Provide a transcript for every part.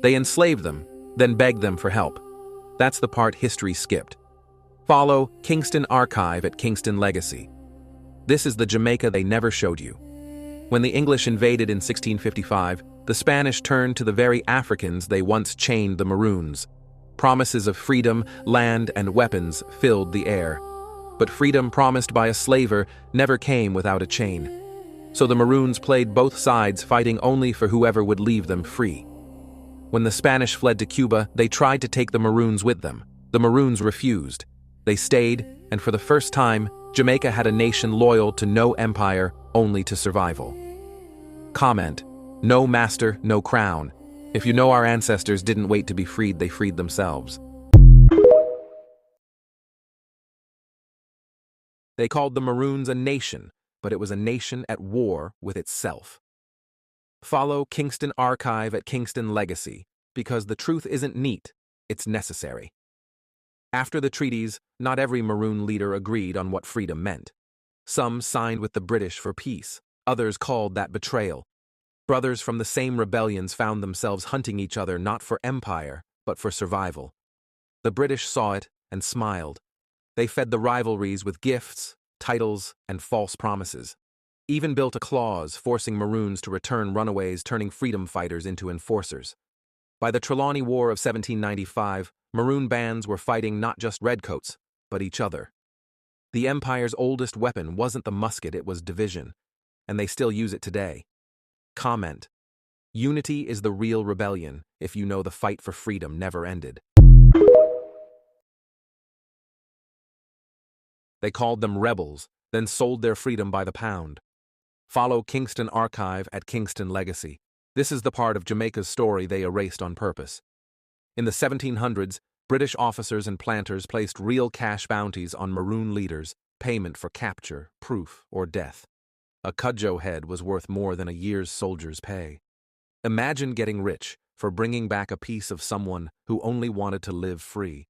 They enslaved them, then begged them for help. That's the part history skipped. Follow Kingston Archive at Kingston Legacy. This is the Jamaica they never showed you. When the English invaded in 1655, the Spanish turned to the very Africans they once chained the Maroons. Promises of freedom, land, and weapons filled the air. But freedom promised by a slaver never came without a chain. So the Maroons played both sides, fighting only for whoever would leave them free. When the Spanish fled to Cuba, they tried to take the Maroons with them. The Maroons refused. They stayed, and for the first time, Jamaica had a nation loyal to no empire, only to survival. Comment: no master, no crown. If you know our ancestors didn't wait to be freed, they freed themselves. They called the Maroons a nation, but it was a nation at war with itself. Follow Kingston Archive at Kingston Legacy, because the truth isn't neat, it's necessary. After the treaties, not every Maroon leader agreed on what freedom meant. Some signed with the British for peace, others called that betrayal. Brothers from the same rebellions found themselves hunting each other not for empire, but for survival. The British saw it and smiled. They fed the rivalries with gifts, titles, and false promises. Even built a clause forcing Maroons to return runaways, turning freedom fighters into enforcers. By the Trelawney War of 1795, Maroon bands were fighting not just redcoats, but each other. The Empire's oldest weapon wasn't the musket, it was division, and they still use it today. Comment: unity is the real rebellion if you know the fight for freedom never ended. They called them rebels, then sold their freedom by the pound. Follow Kingston Archive at Kingston Legacy. This is the part of Jamaica's story they erased on purpose. In the 1700s, British officers and planters placed real cash bounties on Maroon leaders, payment for capture, proof, or death. A cudjoe head was worth more than a year's soldier's pay. Imagine getting rich for bringing back a piece of someone who only wanted to live free.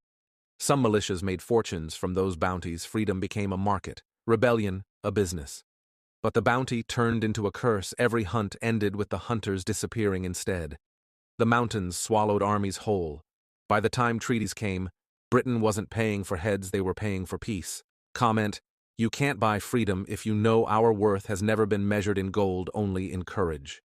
Some militias made fortunes from those bounties. Freedom became a market, rebellion a business. But the bounty turned into a curse. Every hunt ended with the hunters disappearing instead. The mountains swallowed armies whole. By the time treaties came, Britain wasn't paying for heads, they were paying for peace. Comment: you can't buy freedom if you know our worth has never been measured in gold, only in courage.